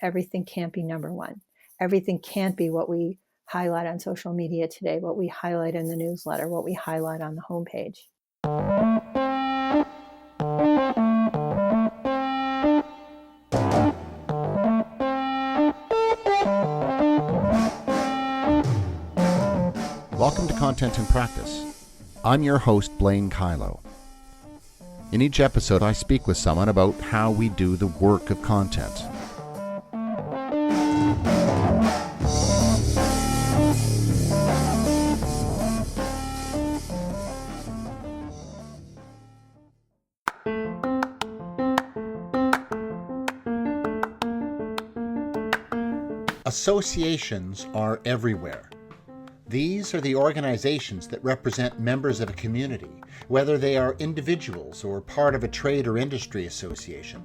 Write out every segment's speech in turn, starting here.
Everything can't be number one. Everything can't be what we highlight on social media today, what we highlight in the newsletter, what we highlight on the homepage. Welcome to Content in Practice. I'm your host, Blaine Kylo. In each episode, I speak with someone about how we do the work of content. Associations are everywhere. These are the organizations that represent members of a community, whether they are individuals or part of a trade or industry association.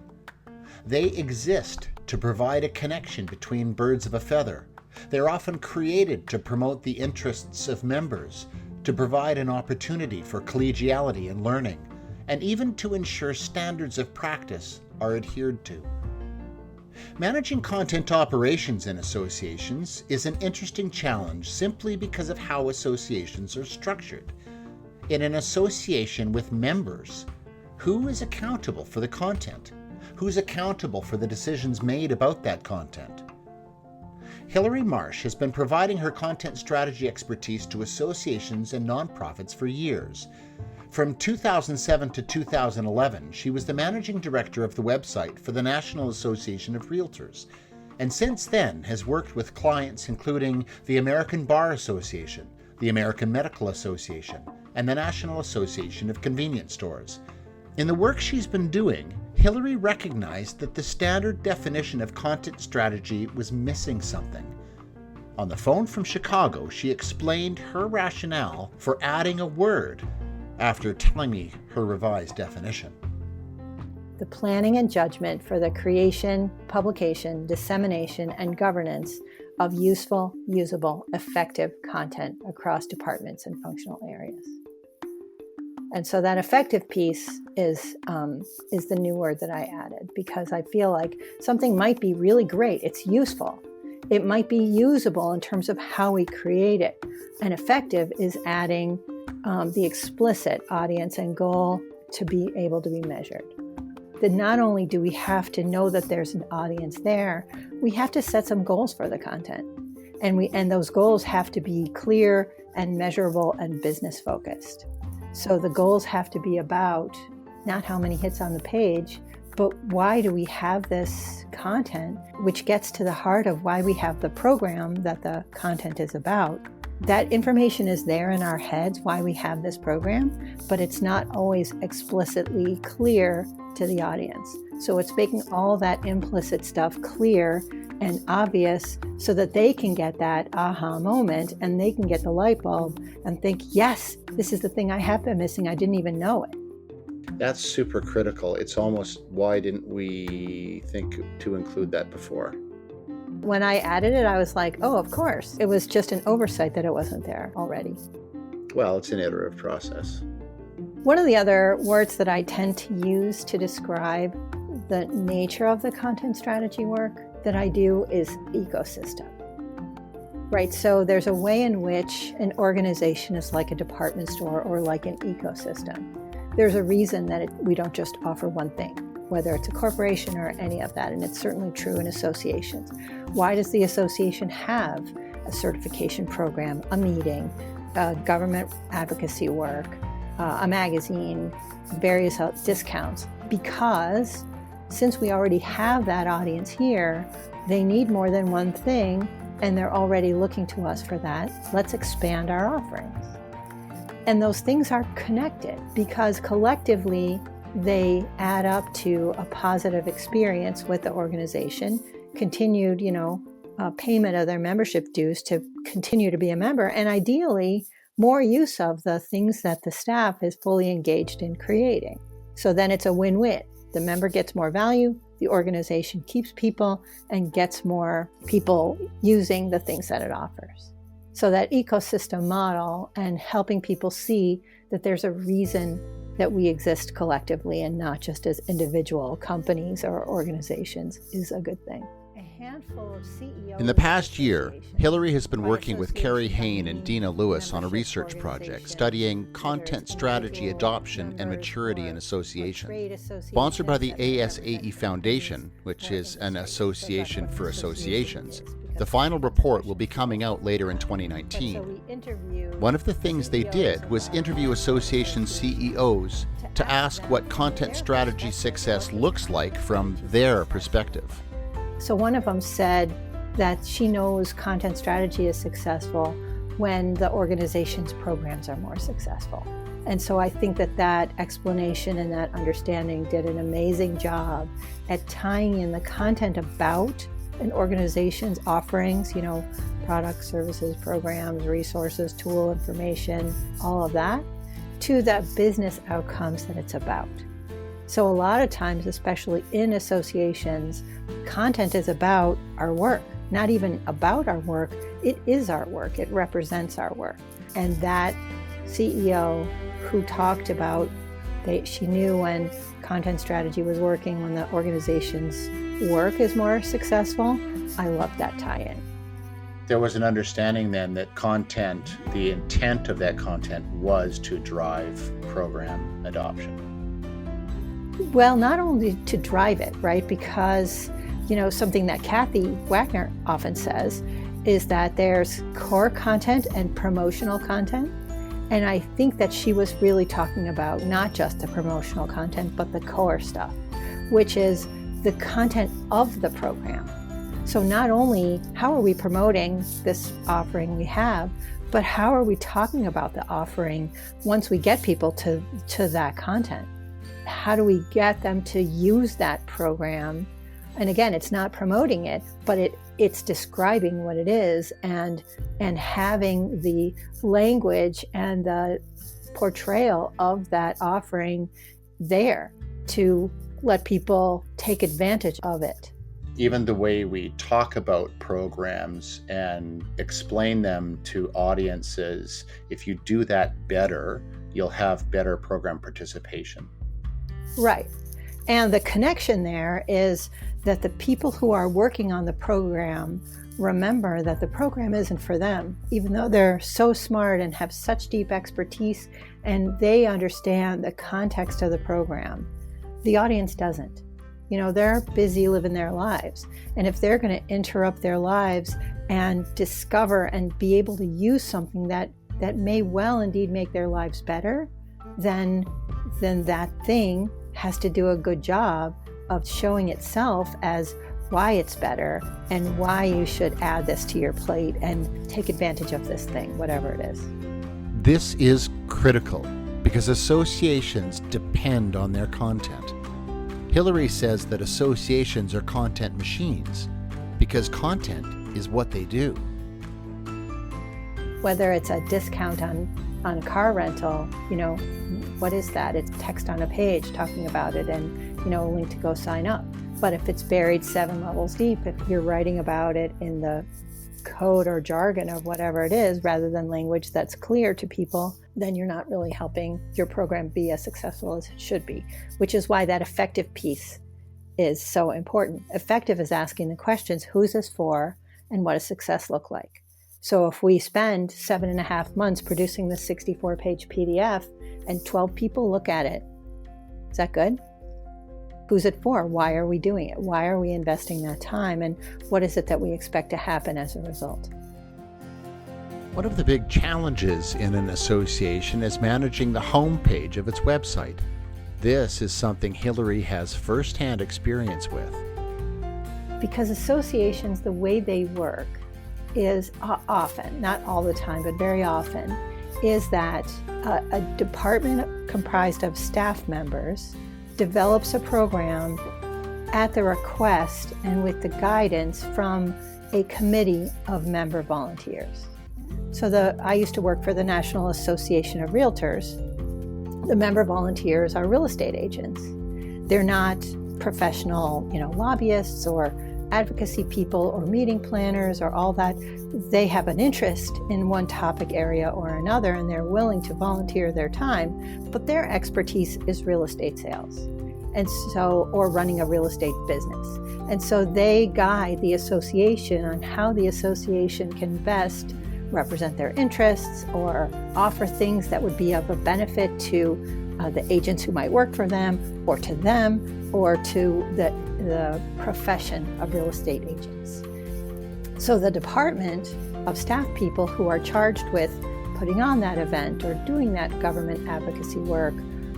They exist to provide a connection between birds of a feather. They're often created to promote the interests of members, to provide an opportunity for collegiality and learning, and even to ensure standards of practice are adhered to. Managing content operations in associations is an interesting challenge simply because of how associations are structured. In an association with members, who is accountable for the content? Who's accountable for the decisions made about that content? Hilary Marsh has been providing her content strategy expertise to associations and nonprofits for years. From 2007 to 2011, she was the managing director of the website for the National Association of Realtors, and since then has worked with clients including the American Bar Association, the American Medical Association, and the National Association of Convenience Stores. In the work she's been doing, Hilary recognized that the standard definition of content strategy was missing something. On the phone from Chicago, she explained her rationale for adding a word after telling me her revised definition. The planning and judgment for the creation, publication, dissemination, and governance of useful, usable, effective content across departments and functional areas. And so that effective piece is the new word that I added, because I feel like something might be really great. It's useful. It might be usable in terms of how we create it. And effective is adding the explicit audience and goal to be able to be measured. That not only do we have to know that there's an audience there, we have to set some goals for the content. And those goals have to be clear and measurable and business focused. So the goals have to be about not how many hits on the page, but why do we have this content, which gets to the heart of why we have the program that the content is about. That information is there in our heads, why we have this program, but it's not always explicitly clear to the audience. So it's making all that implicit stuff clear and obvious so that they can get that aha moment and they can get the light bulb and think, yes, this is the thing I have been missing. I didn't even know it. That's super critical. It's almost, why didn't we think to include that before? When I added it, I was like, oh, of course. It was just an oversight that it wasn't there already. Well, it's an iterative process. One of the other words that I tend to use to describe the nature of the content strategy work that I do is ecosystem. Right, so there's a way in which an organization is like a department store or like an ecosystem. There's a reason that we don't just offer one thing, whether it's a corporation or any of that, and it's certainly true in associations. Why does the association have a certification program, a meeting, government advocacy work, a magazine, various discounts? Because since we already have that audience here, they need more than one thing, and they're already looking to us for that. Let's expand our offerings. And those things are connected because collectively they add up to a positive experience with the organization, continued, payment of their membership dues to continue to be a member, and ideally more use of the things that the staff is fully engaged in creating. So then it's a win-win. The member gets more value, the organization keeps people, and gets more people using the things that it offers. So that ecosystem model and helping people see that there's a reason that we exist collectively and not just as individual companies or organizations is a good thing. A handful of CEOs. In the past year, Hilary has been working with Carrie Hain and Dina Lewis on a research project studying content strategy adoption and maturity in associations. Sponsored by the ASAE Foundation, which is an association for associations, the final report will be coming out later in 2019. One of the things they did was interview association CEOs to ask what content strategy success looks like from their perspective. So one of them said that she knows content strategy is successful when the organization's programs are more successful. And so I think that that explanation and that understanding did an amazing job at tying in the content about an organization's offerings, products, services, programs, resources, tool, information, all of that, to the business outcomes that it's about. So a lot of times, especially in associations, content is about our work, not even about our work. It is our work. It represents our work. And that CEO who talked about she knew when content strategy was working, when the organization's work is more successful. I love that tie-in. There was an understanding then that content, the intent of that content was to drive program adoption. Well, not only to drive it, right? Because, something that Kathy Wagner often says is that there's core content and promotional content. And I think that she was really talking about not just the promotional content, but the core stuff, which is the content of the program. So not only how are we promoting this offering we have, but how are we talking about the offering once we get people to that content? How do we get them to use that program? And again, it's not promoting it, but it's describing what it is and having the language and the portrayal of that offering there to let people take advantage of it. Even the way we talk about programs and explain them to audiences, if you do that better, you'll have better program participation. Right. And the connection there is that the people who are working on the program remember that the program isn't for them, even though they're so smart and have such deep expertise and they understand the context of the program. The audience doesn't. They're busy living their lives. And if they're going to interrupt their lives and discover and be able to use something that may well indeed make their lives better, then that thing has to do a good job of showing itself as why it's better and why you should add this to your plate and take advantage of this thing, whatever it is. This is critical because associations depend on their content. Hilary says that associations are content machines because content is what they do. Whether it's a discount on a car rental, what is that? It's text on a page talking about it and, a link to go sign up. But if it's buried 7 levels deep, if you're writing about it in the code or jargon of whatever it is, rather than language that's clear to people, then you're not really helping your program be as successful as it should be, which is why that effective piece is so important. Effective is asking the questions, who's this for and what does success look like? So if we spend 7.5 months producing this 64-page PDF and 12 people look at it, is that good? Who's it for? Why are we doing it? Why are we investing that time? And what is it that we expect to happen as a result? One of the big challenges in an association is managing the homepage of its website. This is something Hilary has firsthand experience with. Because associations, the way they work is often, not all the time, but very often, is that a department comprised of staff members develops a program at the request and with the guidance from a committee of member volunteers. So I used to work for the National Association of Realtors. The member volunteers are real estate agents. They're not professional, lobbyists or advocacy people or meeting planners or all that. They have an interest in one topic area or another, and they're willing to volunteer their time, but their expertise is real estate sales. And so, or running a real estate business. And so they guide the association on how the association can best represent their interests or offer things that would be of a benefit to the agents who might work for them, or to the profession of real estate agents. So the department of staff people who are charged with putting on that event or doing that government advocacy work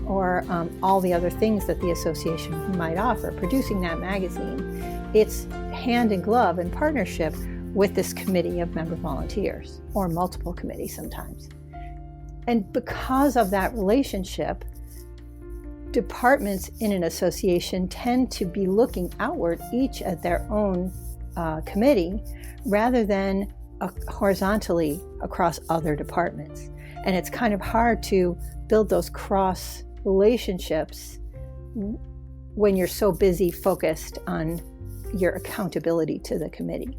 or all the other things that the association might offer, producing that magazine, it's hand in glove in partnership with this committee of member volunteers, or multiple committees sometimes. And because of that relationship, departments in an association tend to be looking outward, each at their own committee, rather than horizontally across other departments. And it's kind of hard to build those cross relationships when you're so busy focused on your accountability to the committee.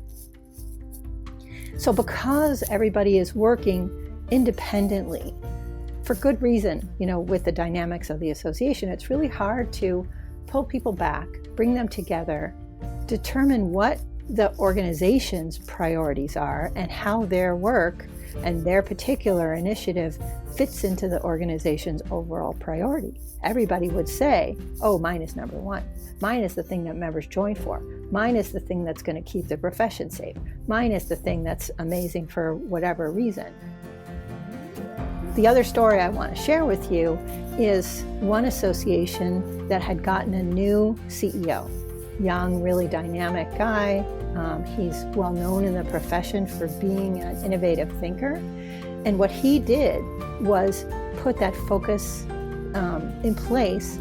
So because everybody is working independently, for good reason, with the dynamics of the association, it's really hard to pull people back, bring them together, determine what the organization's priorities are and how their work and their particular initiative fits into the organization's overall priority. Everybody would say, oh, mine is number one. Mine is the thing that members join for. Mine is the thing that's going to keep the profession safe. Mine is the thing that's amazing for whatever reason. The other story I want to share with you is one association that had gotten a new CEO, young, really dynamic guy. He's well known in the profession for being an innovative thinker. And what he did was put that focus in place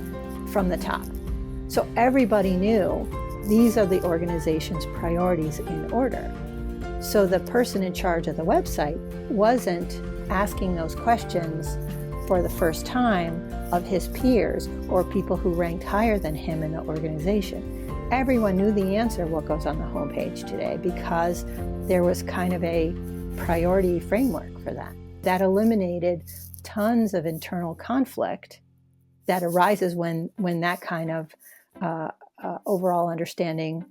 from the top. So everybody knew these are the organization's priorities in order. So the person in charge of the website wasn't asking those questions for the first time of his peers or people who ranked higher than him in the organization. Everyone knew the answer, what goes on the homepage today, because there was kind of a priority framework for that. That eliminated tons of internal conflict that arises when that kind of overall understanding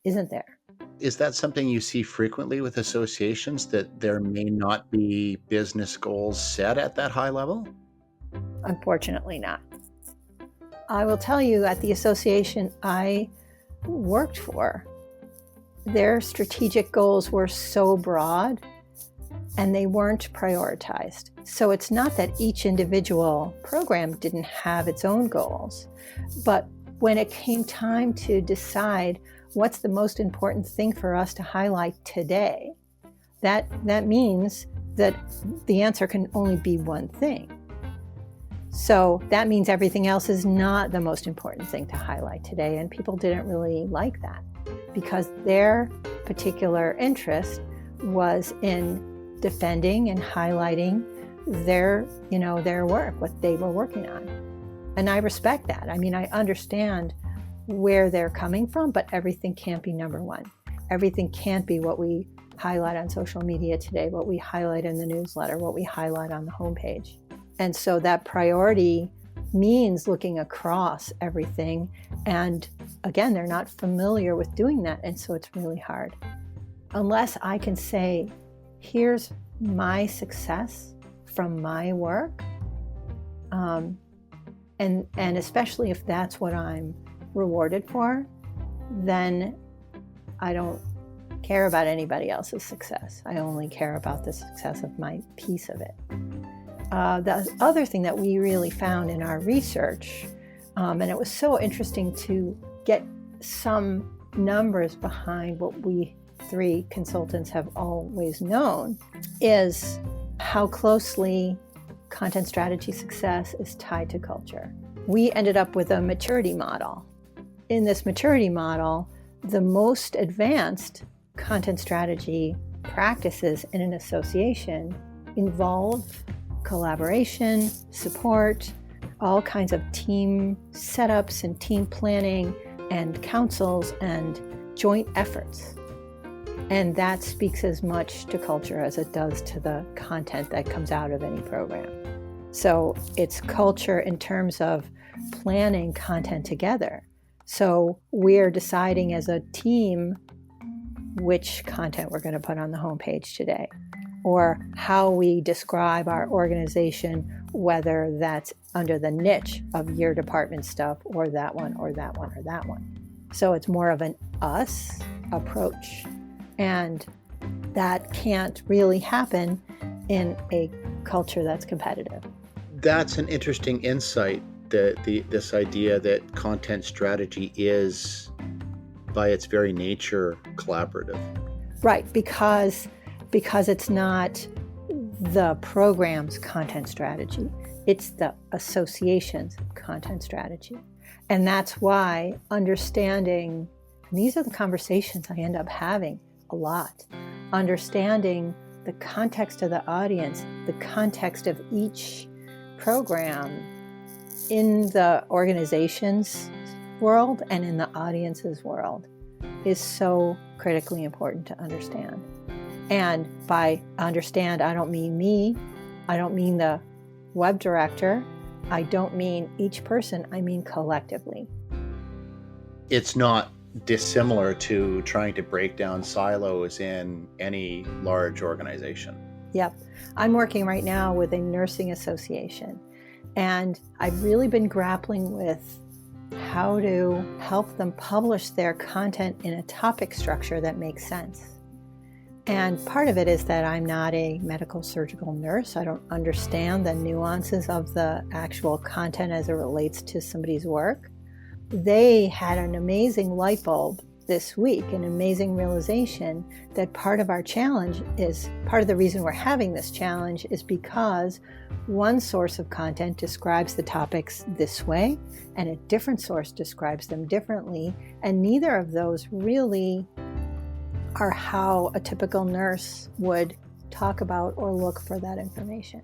isn't there. Is that something you see frequently with associations, that there may not be business goals set at that high level? Unfortunately not. I will tell you, at the association I worked for, their strategic goals were so broad and they weren't prioritized. So it's not that each individual program didn't have its own goals, but when it came time to decide what's the most important thing for us to highlight today, that means that the answer can only be one thing. So that means everything else is not the most important thing to highlight today. And people didn't really like that because their particular interest was in defending and highlighting their work, what they were working on. And I respect that. I mean, I understand where they're coming from, but everything can't be number one. Everything can't be what we highlight on social media today, what we highlight in the newsletter, what we highlight on the homepage. And so that priority means looking across everything. And again, they're not familiar with doing that. And so it's really hard. Unless I can say, here's my success from my work. And especially if that's what I'm rewarded for, then I don't care about anybody else's success. I only care about the success of my piece of it. The other thing that we really found in our research, and it was so interesting to get some numbers behind what we three consultants have always known, is how closely content strategy success is tied to culture. We ended up with a maturity model. In this maturity model, the most advanced content strategy practices in an association involve collaboration, support, all kinds of team setups and team planning and councils and joint efforts. And that speaks as much to culture as it does to the content that comes out of any program. So it's culture in terms of planning content together. So we're deciding as a team which content we're going to put on the homepage today, or how we describe our organization, whether that's under the niche of your department stuff, or that one, or that one, or that one. So it's more of an us approach. And that can't really happen in a culture that's competitive. That's an interesting insight, this idea that content strategy is, by its very nature, collaborative. Right, because it's not the program's content strategy, it's the association's content strategy. And that's why understanding, these are the conversations I end up having a lot, understanding the context of the audience, the context of each program in the organization's world and in the audience's world is so critically important to understand. And by understand, I don't mean me, I don't mean the web director, I don't mean each person, I mean collectively. It's not dissimilar to trying to break down silos in any large organization. Yep. I'm working right now with a nursing association, and I've really been grappling with how to help them publish their content in a topic structure that makes sense. And part of it is that I'm not a medical surgical nurse. I don't understand the nuances of the actual content as it relates to somebody's work. They had an amazing light bulb this week, an amazing realization that part of our challenge is, part of the reason we're having this challenge is because one source of content describes the topics this way and a different source describes them differently, and neither of those really are how a typical nurse would talk about or look for that information.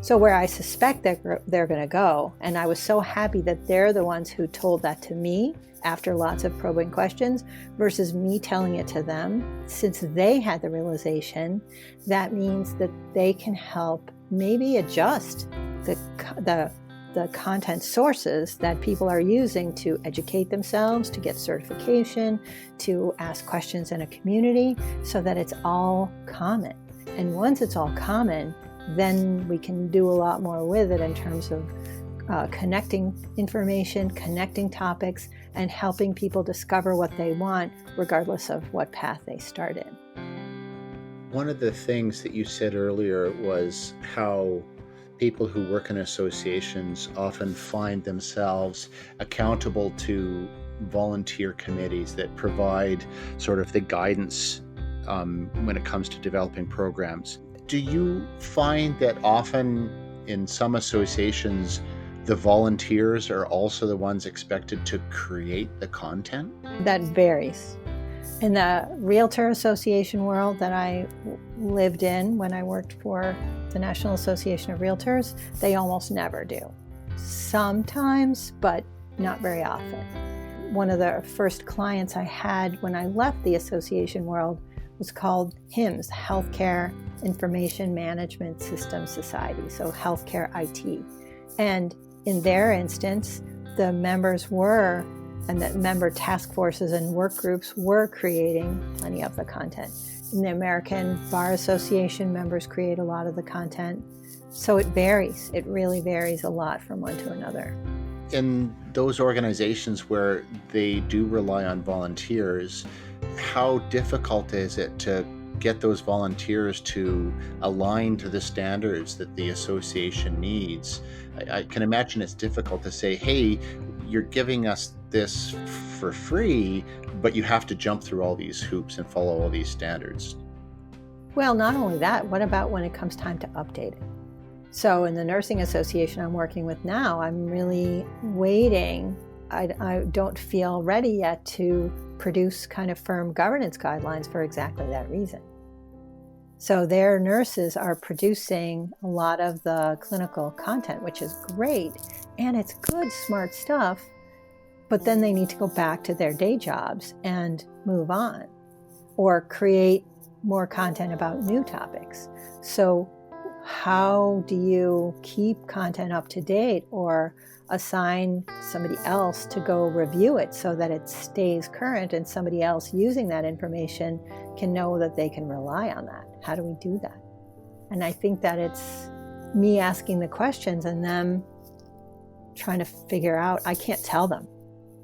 So where I suspect that they're going to go, and I was so happy that they're the ones who told that to me after lots of probing questions versus me telling it to them, since they had the realization, that means that they can help maybe adjust the content sources that people are using to educate themselves, to get certification, to ask questions in a community, so that it's all common. And once it's all common, then we can do a lot more with it in terms of connecting information, connecting topics, and helping people discover what they want, regardless of what path they start in. One of the things that you said earlier was how people who work in associations often find themselves accountable to volunteer committees that provide sort of the guidance when it comes to developing programs. Do you find that often in some associations, the volunteers are also the ones expected to create the content? That varies. In the Realtor Association world that I lived in when I worked for the National Association of Realtors, they almost never do. Sometimes, but not very often. One of the first clients I had when I left the association world was called HIMSS, Healthcare Information Management System Society, so healthcare IT. And in their instance, the members were, and the member task forces and work groups were creating plenty of the content. In the American Bar Association, members create a lot of the content. So it varies. It really varies a lot from one to another. In those organizations where they do rely on volunteers, how difficult is it to get those volunteers to align to the standards that the association needs? I can imagine it's difficult to say, hey, you're giving us this for free, but you have to jump through all these hoops and follow all these standards. Well, not only that, what about when it comes time to update it? So in the nursing association I'm working with now, I'm really waiting. I don't feel ready yet to produce kind of firm governance guidelines for exactly that reason. So their nurses are producing a lot of the clinical content, which is great, and it's good, smart stuff, but then they need to go back to their day jobs and move on, or create more content about new topics. So how do you keep content up to date or assign somebody else to go review it so that it stays current and somebody else using that information can know that they can rely on that? How do we do that? And I think that it's me asking the questions and them trying to figure out. I can't tell them,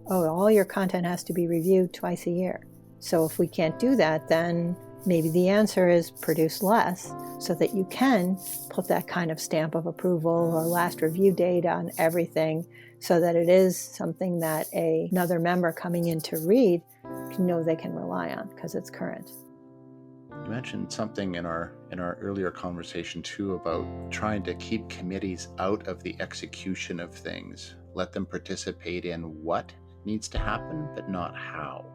oh, all your content has to be reviewed twice a year. So if we can't do that, then maybe the answer is produce less so that you can put that kind of stamp of approval or last review date on everything so that it is something that another member coming in to read can know they can rely on because it's current. You mentioned something in our earlier conversation too about trying to keep committees out of the execution of things, let them participate in what needs to happen, but not how.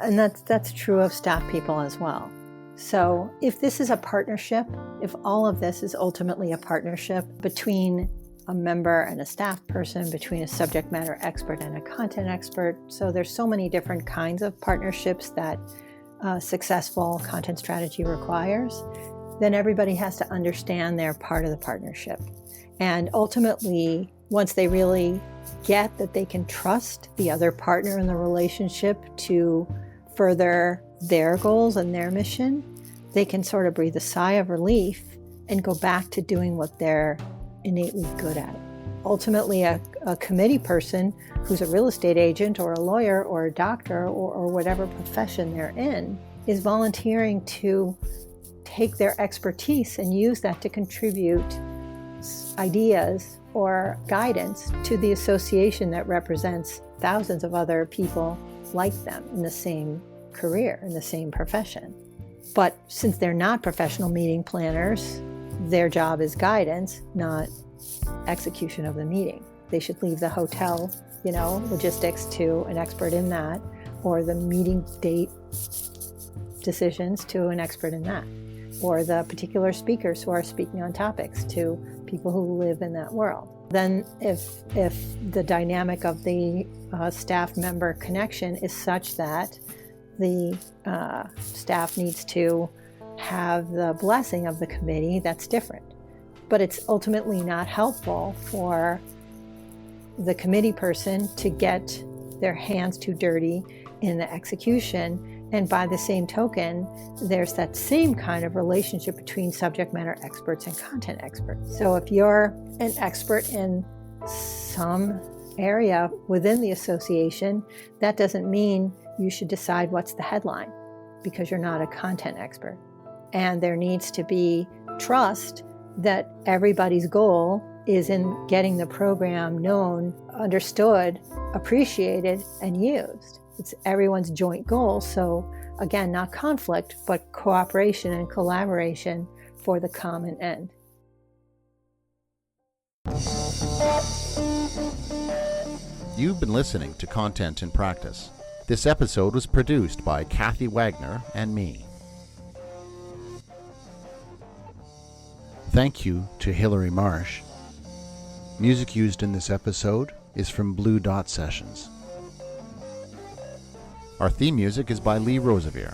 And that's true of staff people as well. So if this is a partnership, if all of this is ultimately a partnership between a member and a staff person, between a subject matter expert and a content expert, so there's so many different kinds of partnerships that successful content strategy requires, then everybody has to understand they're part of the partnership. And ultimately, once they really get that they can trust the other partner in the relationship to further their goals and their mission, they can sort of breathe a sigh of relief and go back to doing what they're innately good at. Ultimately, a committee person who's a real estate agent or a lawyer or a doctor or whatever profession they're in is volunteering to take their expertise and use that to contribute ideas or guidance to the association that represents thousands of other people like them in the same career, in the same profession. But since they're not professional meeting planners, their job is guidance, not execution of the meeting. They should leave the hotel, logistics to an expert in that, or the meeting date decisions to an expert in that, or the particular speakers who are speaking on topics to people who live in that world. Then if the dynamic of the staff member connection is such that the staff needs to have the blessing of the committee, that's different. But it's ultimately not helpful for the committee person to get their hands too dirty in the execution. And by the same token, there's that same kind of relationship between subject matter experts and content experts. So if you're an expert in some area within the association, that doesn't mean you should decide what's the headline because you're not a content expert. And there needs to be trust that everybody's goal is in getting the program known, understood, appreciated, and used. It's everyone's joint goal. So again, not conflict, but cooperation and collaboration for the common end. You've been listening to Content in Practice. This episode was produced by Kathy Wagner and me. Thank you to Hilary Marsh. Music used in this episode is from Blue Dot Sessions. Our theme music is by Lee Rosevere.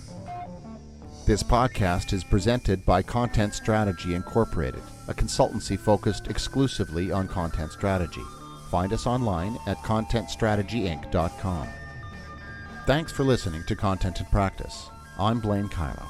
This podcast is presented by Content Strategy Incorporated, a consultancy focused exclusively on content strategy. Find us online at contentstrategyinc.com. Thanks for listening to Content in Practice. I'm Blaine Kylo.